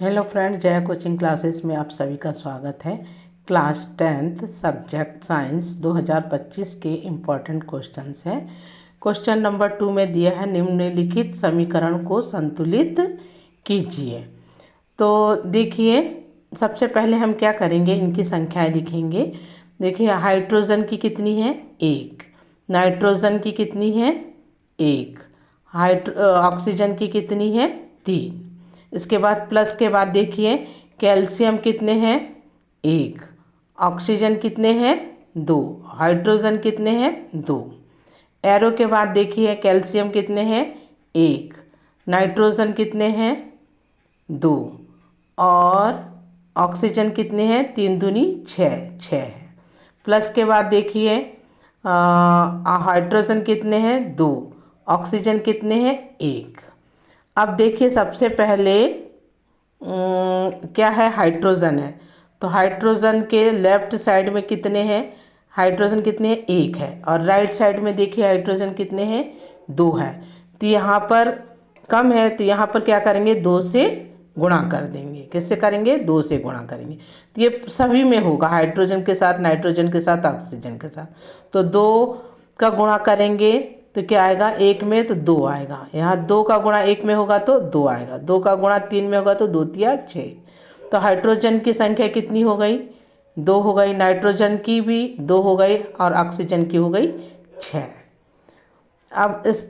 Hello friend, Jaya coaching classes में आप सभी का स्वागत है। क्लास 10th सब्जेक्ट साइंस 2025 के इम्पॉर्टेंट क्वेश्चंस हैं। क्वेश्चन नंबर 2 में दिया है निम्नलिखित समीकरण को संतुलित कीजिए। तो देखिए, सबसे पहले हम क्या करेंगे, इनकी संख्याएं लिखेंगे। देखिए, हाइड्रोजन की कितनी है, 1। नाइट्रोजन की कितनी है, 1। ऑक्सीजन की कितनी है, 3। इसके बाद प्लस के बाद देखिए, कैल्शियम कितने हैं, 1। ऑक्सीजन कितने हैं, 2। हाइड्रोजन कितने हैं, 2। एरो के बाद देखिए, कैल्शियम कितने हैं, 1। नाइट्रोजन कितने हैं, 2। और ऑक्सीजन कितने हैं, 3 दूनी 6, 6 है। प्लस के बाद देखिए, हाइड्रोजन कितने हैं, 2। ऑक्सीजन कितने हैं, 1। अब देखिए, सबसे पहले क्या है, हाइड्रोजन है। तो हाइड्रोजन के लेफ्ट साइड में कितने हैं, हाइड्रोजन कितने हैं, 1 है। और राइट साइड में देखिए हाइड्रोजन कितने हैं, 2 है। तो यहाँ पर कम है, तो यहाँ पर क्या करेंगे, 2 से गुणा कर देंगे। किससे करेंगे, 2 से गुणा करेंगे। तो ये सभी में होगा, हाइड्रोजन के साथ, नाइट्रोजन के साथ, ऑक्सीजन के साथ। तो 2 का गुणा करेंगे तो क्या आएगा, 1 में तो 2 आएगा। यहाँ 2 का गुणा 1 में होगा तो 2 आएगा। 2 का गुणा 3 में होगा तो 2 तिया 6। तो हाइड्रोजन की संख्या कितनी हो गई, 2 हो गई। नाइट्रोजन की भी 2 हो गई और ऑक्सीजन की हो गई 6।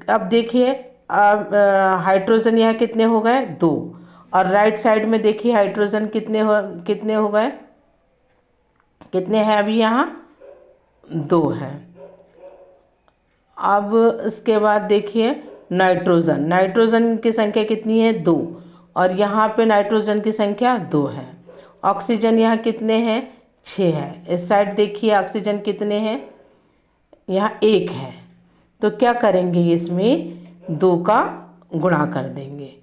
अब देखिए, अब हाइड्रोजन यहाँ कितने हो गए, 2। और राइट साइड में देखिए हाइड्रोजन कितने हो गए, कितने हैं अभी यहाँ, 2 है। अब इसके बाद देखिए, नाइट्रोजन की संख्या कितनी है, 2। और यहाँ पे नाइट्रोजन की संख्या 2 है। ऑक्सीजन यहाँ कितने हैं, 6 है। इस साइड देखिए ऑक्सीजन कितने हैं, यहाँ 1 है। तो क्या करेंगे, इसमें 2 का गुणा कर देंगे।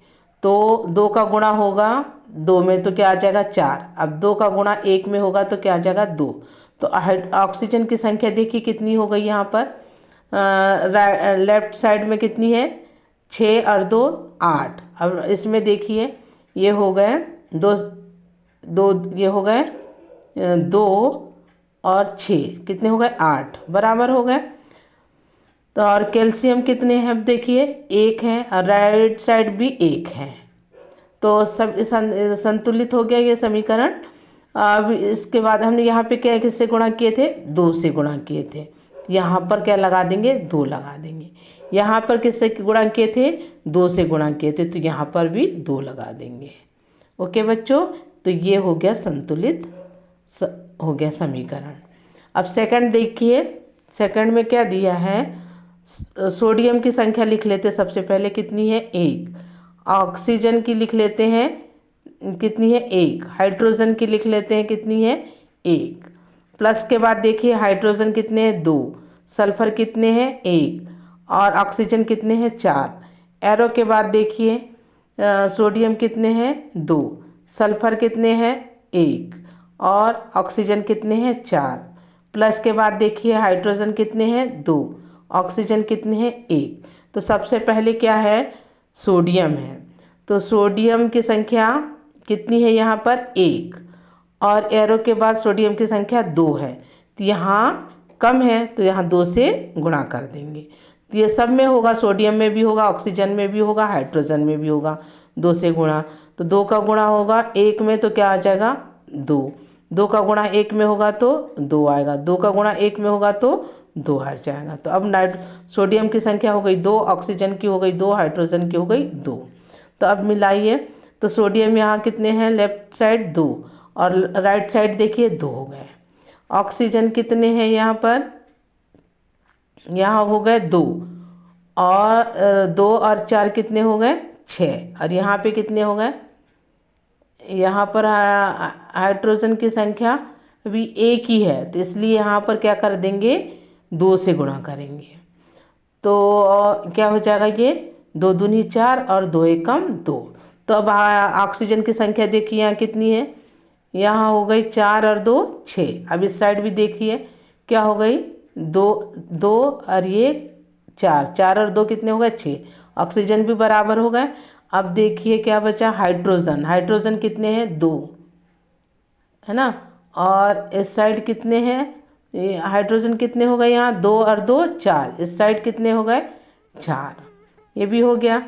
तो 2 का गुणा होगा 2 में तो क्या आ जाएगा, 4। अब 2 का गुणा 1 में होगा तो क्या आ जाएगा, 2। तो ऑक्सीजन की संख्या देखिए कितनी हो गई यहाँ पर, लेफ्ट साइड में कितनी है, 6 और 2 8। अब इसमें देखिए ये हो गए 2, ये हो गए 2 और 6 कितने हो गए, 8 बराबर हो गए। तो और कैल्शियम कितने हैं, अब देखिए 1 है और राइट साइड भी 1 है। तो सब संतुलित हो गया ये समीकरण। अब इसके बाद हमने यहाँ पे क्या किससे गुणा किए थे, 2 से गुणा किए थे। यहाँ पर क्या लगा देंगे, 2 लगा देंगे। यहाँ पर किससे गुणा किए थे, 2 से गुणा किए थे, तो यहाँ पर भी 2 लगा देंगे। ओके बच्चों, तो ये हो गया संतुलित हो गया समीकरण। अब सेकंड देखिए, सेकंड में क्या दिया है, सोडियम की संख्या लिख लेते सबसे पहले, कितनी है, 1। ऑक्सीजन की लिख लेते हैं, कितनी है, 1। हाइड्रोजन की लिख लेते हैं, कितनी है, 1। प्लस के बाद देखिए हाइड्रोजन कितने हैं, 2। सल्फर कितने हैं, 1। और ऑक्सीजन कितने हैं, 4। एरो के बाद देखिए सोडियम कितने हैं, 2। सल्फर कितने हैं, 1। और ऑक्सीजन कितने हैं, 4। प्लस के बाद देखिए हाइड्रोजन कितने हैं, 2। ऑक्सीजन कितने हैं, 1। तो सबसे पहले क्या है, सोडियम है। तो सोडियम की संख्या कितनी है यहाँ पर, 1। और एरो के बाद सोडियम की संख्या 2 है। तो यहाँ कम है तो यहाँ 2 से गुणा कर देंगे। तो ये सब में होगा, सोडियम में भी होगा, ऑक्सीजन में भी होगा, हाइड्रोजन में भी होगा, 2 से गुणा। तो 2 का गुणा होगा 1 में तो क्या आ जाएगा, 2। 2 का गुणा 1 में होगा तो 2 आएगा। 2 का गुणा 1 में होगा तो 2 आ जाएगा। तो अब सोडियम की संख्या हो गई 2, ऑक्सीजन की हो गई 2, हाइड्रोजन की हो गई 2। तो अब मिलाइए, तो सोडियम यहाँ कितने हैं, लेफ्ट साइड 2 और राइट साइड देखिए 2 हो गए। ऑक्सीजन कितने हैं यहाँ पर, यहाँ हो गए 2। और 2 और 4 कितने हो गए, 6। और यहाँ पे कितने हो गए, यहाँ पर हाइड्रोजन की संख्या भी 1 ही है, तो इसलिए यहाँ पर क्या कर देंगे, 2 से गुणा करेंगे। तो क्या हो जाएगा, ये 2 दूनी 4 और 2 एकम 2। तो अब ऑक्सीजन की संख्या देखिए यहाँ कितनी है, यहाँ हो गई 4 और 2 6। अब इस साइड भी देखिए क्या हो गई, 2 और ये 4, 4 और 2 कितने हो गए, 6। ऑक्सीजन भी बराबर हो गए। अब देखिए क्या बचा, हाइड्रोजन। हाइड्रोजन कितने हैं, 2, है ना। और इस साइड कितने हैं, ये हाइड्रोजन कितने हो गए यहाँ, 2 और 2 4, इस साइड कितने हो गए, 4, ये भी हो गया।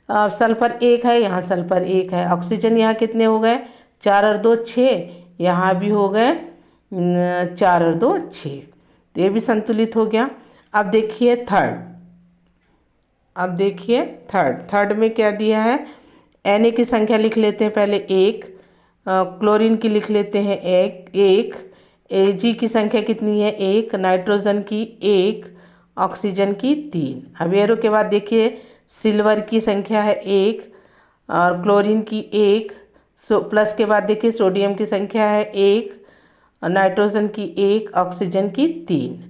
अब सल्फर 1 है, यहाँ सल्फर 1 है। ऑक्सीजन यहाँ कितने हो गए, 4 और 2 6, यहाँ भी हो गए 4 और 2 6, तो ये भी संतुलित हो गया। अब देखिए थर्ड, अब देखिए थर्ड में क्या दिया है, Na की संख्या लिख लेते हैं पहले 1, क्लोरीन की लिख लेते हैं 1, Ag की संख्या कितनी है 1, नाइट्रोजन की 1, ऑक्सीजन की 3। अब एरो के बाद देखिए सिल्वर की संख्या है 1 और क्लोरीन की 1, प्लस के बाद देखिए सोडियम की संख्या है 1, नाइट्रोजन की 1, ऑक्सीजन की 3।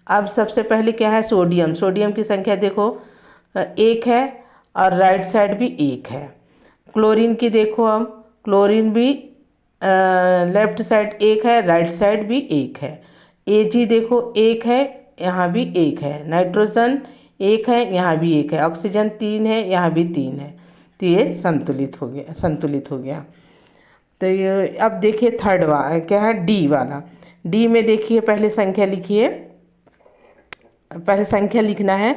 अब सबसे पहले क्या है, सोडियम। सोडियम की संख्या देखो 1 है और राइट साइड भी 1 है। क्लोरीन की देखो, हम क्लोरीन भी लेफ्ट साइड 1 है, राइट साइड भी 1 है। Ag देखो 1 है, यहाँ भी 1 है। नाइट्रोजन 1 है, यहाँ भी 1 है। ऑक्सीजन 3 है, यहाँ भी 3 है। तो ये संतुलित हो गया। तो ये अब देखिए थर्ड क्या है, डी वाला। डी में देखिए पहले संख्या लिखिए, पहले संख्या लिखना है।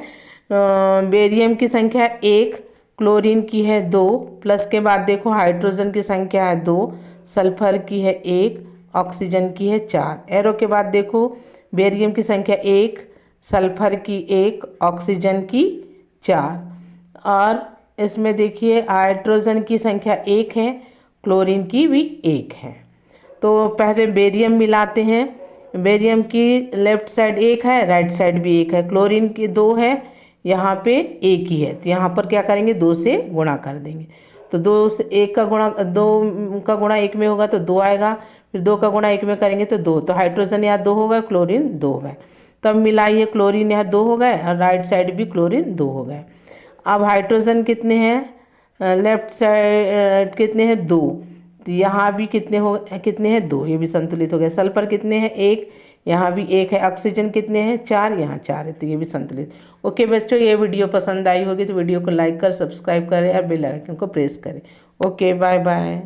बेरियम की संख्या 1, क्लोरीन की है 2, प्लस के बाद देखो हाइड्रोजन की संख्या है 2, सल्फर की है 1, ऑक्सीजन की है 4। एरो के बाद देखो बेरियम की संख्या 1, सल्फर की 1, ऑक्सीजन की 4। और इसमें देखिए हाइड्रोजन की संख्या 1 है, क्लोरीन की भी 1 है। तो पहले बेरियम मिलाते हैं। बेरियम की लेफ्ट साइड 1 है, राइट साइड भी 1 है। क्लोरीन की 2 है, यहाँ पे 1 ही है, तो यहाँ पर क्या करेंगे 2 से गुणा कर देंगे। तो 2 से 1 का गुणा, 2 का गुणा 1 में होगा तो 2 आएगा, फिर 2 का गुणा 1 में करेंगे तो 2। तो हाइड्रोजन यहाँ 2 हो गए, क्लोरीन 2 हो गए। तब मिलाइए, क्लोरीन यहाँ 2 हो गए और राइट साइड भी क्लोरीन 2 हो गए। अब हाइड्रोजन कितने हैं, लेफ्ट साइड कितने हैं 2, तो यहाँ भी कितने हैं 2, ये भी संतुलित हो गया। सल्फर कितने हैं 1, यहाँ भी 1 है। ऑक्सीजन कितने हैं 4, यहाँ 4 है, तो ये भी संतुलित। ओके बच्चों, ये वीडियो पसंद आई होगी तो वीडियो को लाइक कर, सब्सक्राइब करें और बेल आइकन को प्रेस करें। Okay, bye bye.